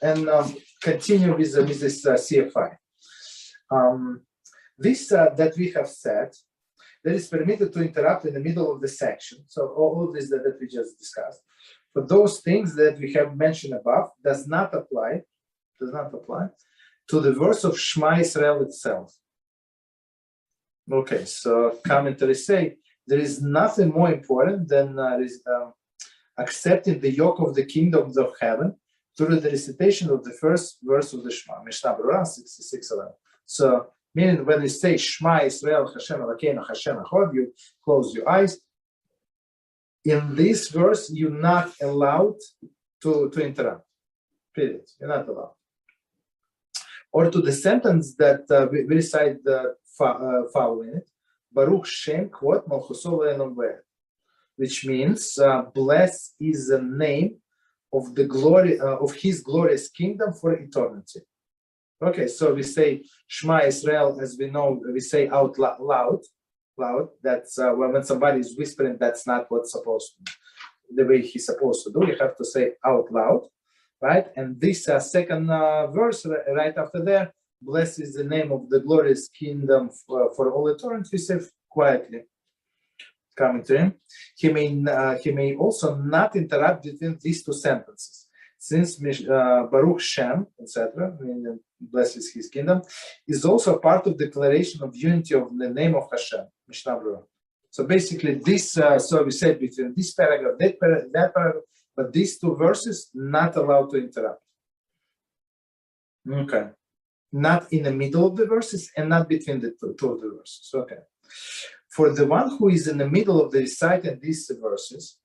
and continue with this CFI. This that we have said, that is permitted to interrupt in the middle of the section. So all this that we just discussed. For those things that we have mentioned above, does not apply to the verse of Shema Yisrael itself. Okay, so commentaries say there is nothing more important than accepting the yoke of the kingdom of heaven through the recitation of the first verse of the Shema, Mishnah Berurah 66:11. So, meaning when you say Shema Yisrael, HaShem Elokeinu, HaShem Echad, you close your eyes. In this verse, you're not allowed to interrupt. Period. You're not allowed. Or to the sentence that we recite following it, Baruch Shem Kvot Malchuso Le'olam V'ed, which means blessed is the name of the glory of His glorious kingdom for eternity. Okay, so we say Shema Yisrael, as we know, we say out loud. That's when somebody is whispering, that's not what's supposed to, the way he's supposed to do. You have to say out loud, right? And this second verse right after there, blessed is the name of the glorious kingdom for all eternity. We say quietly, coming to him. He may also not interrupt between these two sentences, since Baruch Shem, etc., blessed is His kingdom, is also part of the declaration of unity of the name of HaShem, Mishnah Berurah. So basically, this, so we said between this paragraph, that paragraph, but these two verses not allowed to interrupt. Okay, not in the middle of the verses and not between the two of the verses. Okay, for the one who is in the middle of the reciting these verses,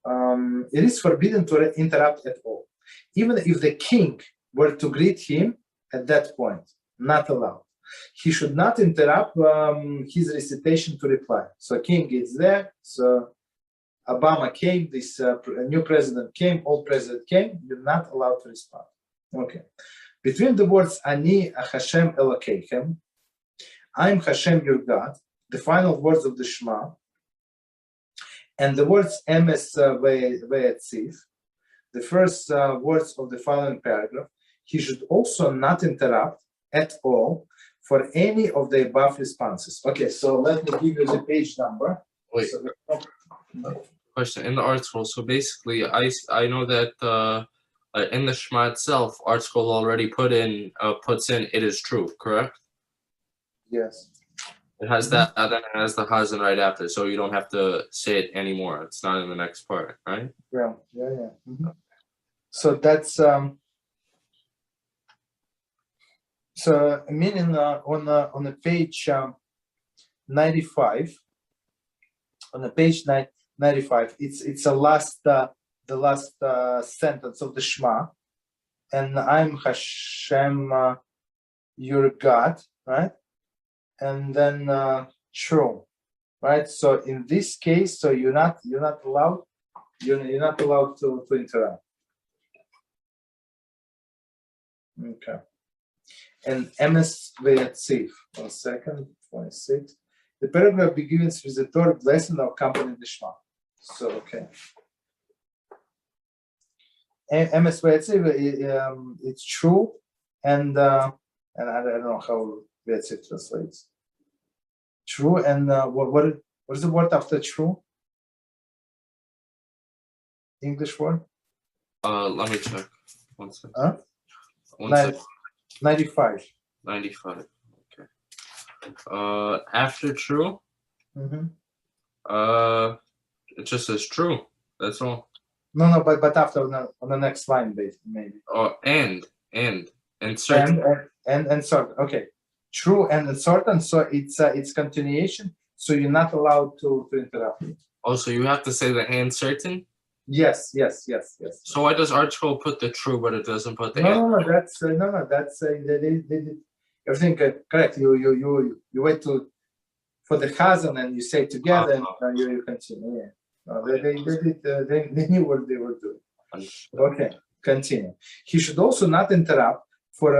it is forbidden to interrupt at all, even if the king were to greet him at that point. Not allowed. He should not interrupt his recitation to reply. So king is there. So Obama came. This new president came. Old president came. You're not allowed to respond. Okay. Between the words Ani HaShem Elokeichem, I'm HaShem your God, the final words of the Shema, and the words Emes Ve'etziv, the first words of the following paragraph, he should also not interrupt at all for any of the above responses. Okay, so let me give you the page number. Wait. Question in the article. So basically, I know that in the Shema itself, article already puts in it is true, correct? Yes. It has that, and then it has the Hazen right after, so you don't have to say it anymore. It's not in the next part, right? Yeah. Mm-hmm. So that's so meaning on the page 95. On the page 95, it's the last sentence of the Shema, and I'm HaShem your God, right? And then true, right? So in this case, so you're not allowed to interrupt. Okay. And Emes Ve'etziv, 1 second, 26. The paragraph begins with the Torah blessing accompanying the Shema. So okay. Emes Ve'etziv, it's true, and I don't know how Ve'etziv translates. True, and what is the word after true? English word? Let me check. 1 second. Huh? 1 second. 95. 95. Okay. After true, it just says true. That's all. No, but after on the next line, maybe. Oh, and certain. And certain. Okay. True and certain. So it's continuation. So you're not allowed to interrupt it. Oh, so you have to say the and certain? Yes. So why does article put the true, but it doesn't put the no, that's they did everything correct. You wait for the chazan and you say together and you continue. Yeah. No, they knew what they were doing. Okay, continue. He should also not interrupt for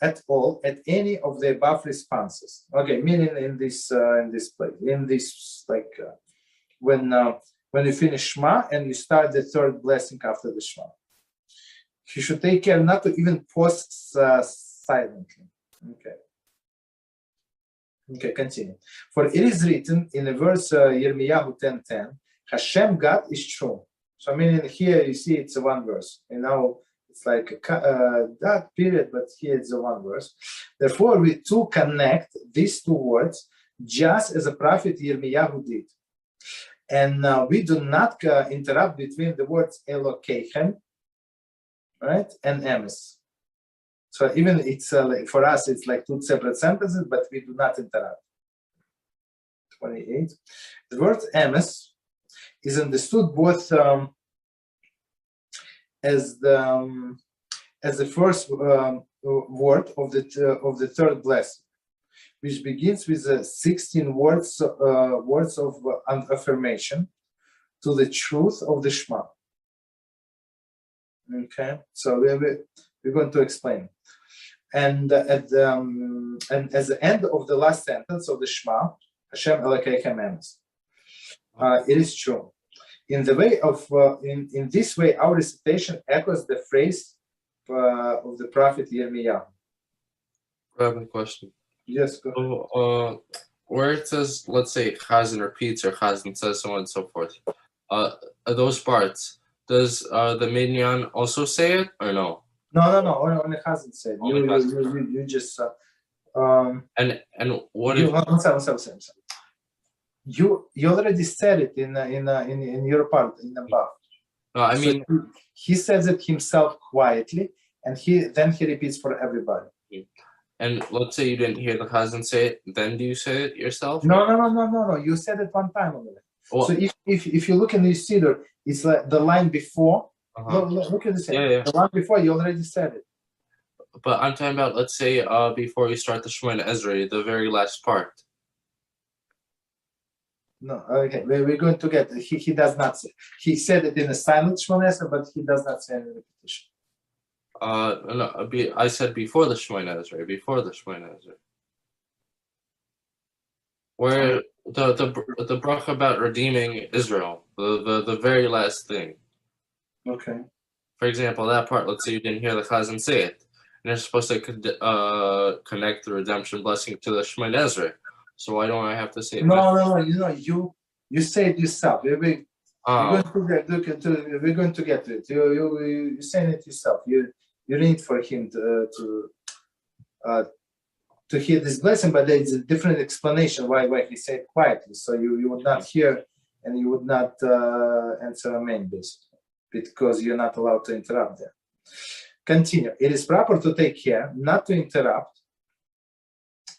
at all at any of the above responses. Okay, meaning in this place, in this when you finish Shema and you start the third blessing after the Shema. he should take care not to even pause silently. Okay, continue. For it is written in the verse Yirmiyahu 10:10, HaShem God is true. So I mean, here you see it's a one verse. And now it's like that period, but here it's a one verse. Therefore, we too connect these two words just as a prophet Yirmiyahu did. And we do not interrupt between the words Elokeichem, right, and emes. So even it's for us, it's like two separate sentences, but we do not interrupt. 28. The word emes is understood both as the first word of the third blessing, which begins with 16 words of affirmation to the truth of the Shema. Okay, so we're going to explain. And and as the end of the last sentence of the Shema, Hashem Elokeichem emes. It is true. In the way of in this way, our recitation echoes the phrase of the prophet Yirmiyahu. I have a question. Yes, go ahead. So, where it says, let's say, Chazan repeats or Chazan says so on and so forth, those parts, does the minyan also say it or no? No. Only Chazan said. You just. And what you, if? one second. You already said it in your part in the above. No, I mean, so he says it himself quietly, and then he repeats for everybody. And let's say you didn't hear the Chazan say it, then do you say it yourself? No. You said it one time already. Well, so if you look in the Siddur, it's like the line before. Look at the same. Yeah. The one before you already said it. But I'm talking about, let's say, before you start the Shemoneh Esrei, the very last part. No, okay. We're going to get. He does not say. He said it in a silent Shemoneh Esrei, but he does not say any repetition. No, I said before the Shemoneh Esrei. Before the Shemoneh Esrei, where the bracha about redeeming Israel, the very last thing. Okay. For example, that part. Let's say you didn't hear the Chazan say it, and you're supposed to connect the redemption blessing to the Shemoneh Esrei. So why don't I have to say it? No. You say it yourself. We're going to get to it. You're saying it yourself. You need for him to hear this blessing, but there's a different explanation why he said it quietly. So you would not hear and you would not answer amen, basically, because you're not allowed to interrupt there. Continue. It is proper to take care not to interrupt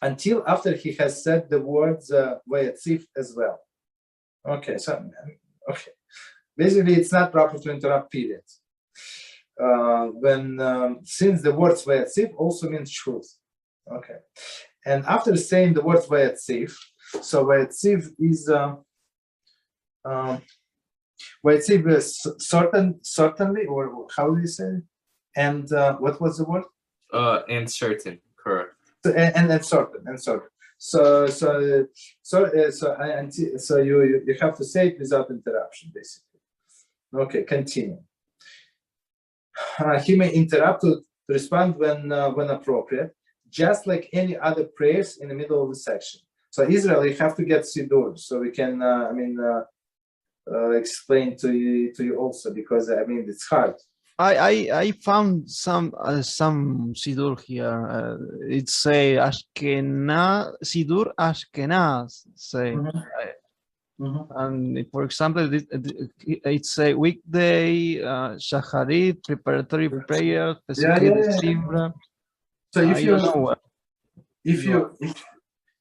until after he has said the words vayatzif as well. Okay. Basically, it's not proper to interrupt, period. Since the words vayatzif also means truth. Okay. And after saying the words vayatzif, so vayatzif is certainly, or how do you say it? And what was the word? And certain, correct. So, and certain. So you have to say it without interruption, basically. Okay, continue. He may interrupt to respond when appropriate, just like any other prayers in the middle of the section. So Israel, you have to get Siddur, so we can explain to you also, because it's hard. I found some Siddur here. It's a Siddur Ashkenaz. Say, and for example, it's a weekday Shacharit preparatory prayer. So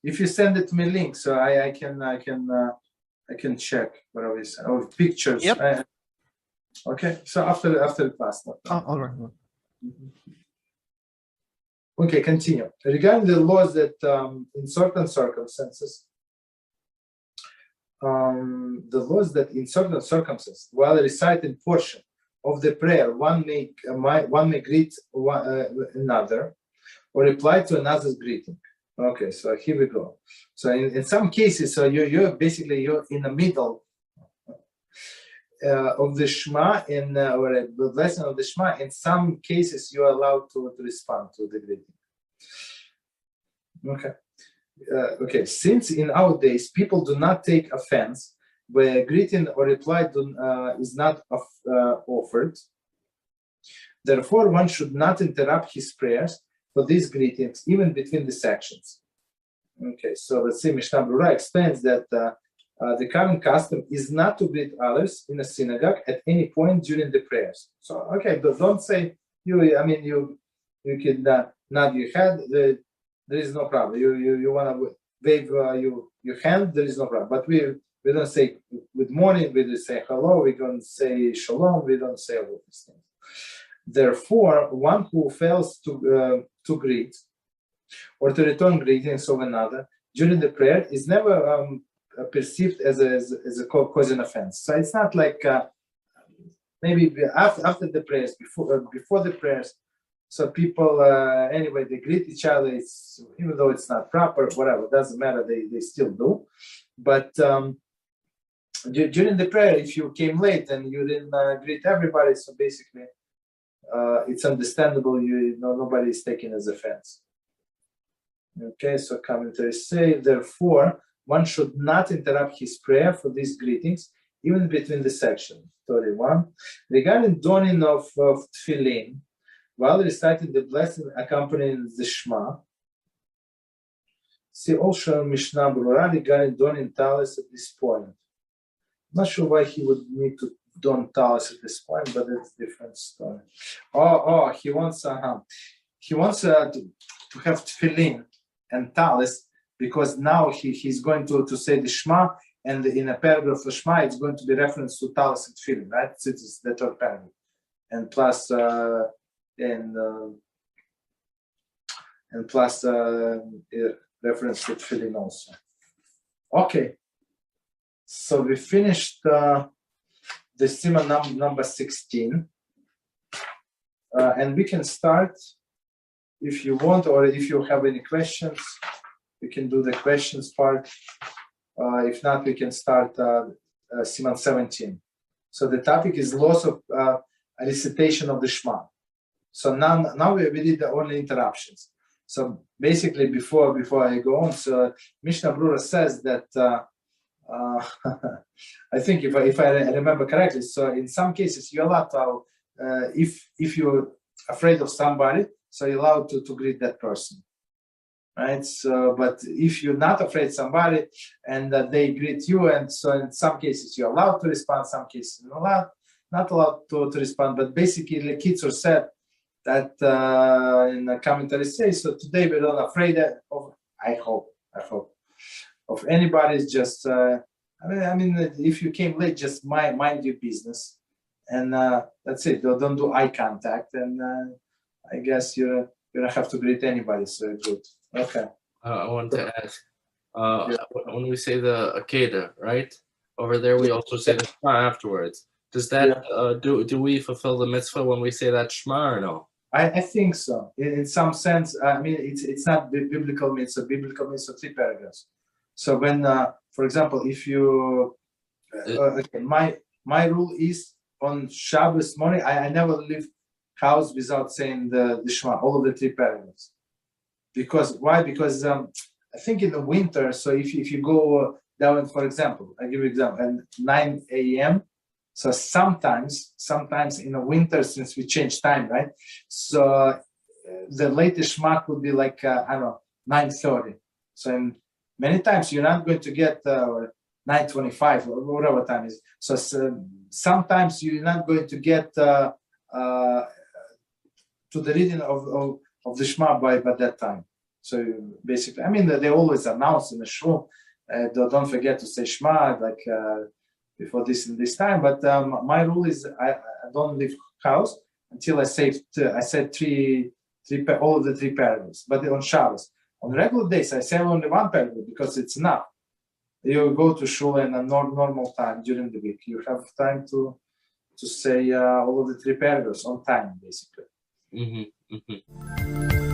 if you send it to me link, so I can check what I was or pictures. Yep. Okay, so after the class. All right. Okay, continue. Regarding the laws that in certain circumstances, while reciting portion of the prayer, one may greet another or reply to another's greeting. Okay, so here we go. So in some cases, so you're in the middle. of the Shema or the blessing of the Shema. In some cases, you are allowed to respond to the greeting. Okay. Since in our days people do not take offense where greeting or reply is not offered, therefore one should not interrupt his prayers for these greetings, even between the sections. Okay, so let's see, Mishnah Berurah explains that the common custom is not to greet others in a synagogue at any point during the prayers. So, okay, don't say you can nod your head. There is no problem. You want to wave your hand. There is no problem. But we don't say good morning. We don't say hello. We don't say shalom. We don't say all these things. Therefore, one who fails to greet or to return greetings of another during the prayer is never perceived as a causing offense. So it's not like maybe after the prayers, before the prayers. So people anyway they greet each other. It's even though it's not proper, whatever, doesn't matter. They still do. But during the prayer, if you came late and you didn't greet everybody, so basically it's understandable. Nobody is taken as offense. Okay, so commentaries say, therefore, one should not interrupt his prayer for these greetings, even between the sections. 31. Regarding donning of tefillin, while reciting the blessing accompanying the Shema, see also Mishnah Berurah regarding donning talis at this point. I'm not sure why he would need to don talis at this point, but it's a different story. He wants to have tefillin and talis, because now he's going to say the Shema, and in a paragraph of Shema, it's going to be reference to talis and tefillin, right? So it's the third paragraph, and plus reference to tefillin also. Okay, so we finished the Siman number 16, and we can start. If you want, or if you have any questions, we can do the questions part. If not, we can start Siman 17. So the topic is loss of recitation of the Shema. So now we did the only interruptions. So basically, before I go on, so Mishnah Berurah says that I think if I remember correctly, so in some cases you're allowed to, if you're afraid of somebody, so you're allowed to greet that person, right? So, but if you're not afraid of somebody and they greet you, and so in some cases you're allowed to respond, some cases you're not allowed to respond. But basically, Kitzur said that in the commentary says, so today we're not afraid of. I hope of anybody. It's just I mean, if you came late, just mind your business, and that's it. Don't do eye contact, and I guess you don't have to greet anybody. So good. Okay. I want to ask, when we say the Akeda, right? Over there, we also say the Shema afterwards. Does that do we fulfill the mitzvah when we say that Shema or no? I think so. In some sense, I mean, it's not biblical mitzvah. Biblical mitzvah 3 paragraphs. So when, for example, if you, my rule is on Shabbos morning, I never leave house without saying the Shema, all of the 3 paragraphs. Because why? Because I think in the winter, so if you go down, for example, I give you an example, at 9 a.m., so sometimes in the winter, since we change time, right? So the latest Shema would be like, 9:30. So many times you're not going to get 9:25 or whatever time is. So sometimes you're not going to get to the reading of the Shema by that time. So basically, I mean, they always announce in the shul, don't forget to say Shema, like before this and this time. But my rule is I don't leave house until I said all of the 3 paragraphs. But on Shabbos, on regular days, I say only 1 paragraph because it's enough. You go to shul in a normal time during the week. You have time to say all of the 3 paragraphs on time, basically. Mm-hmm.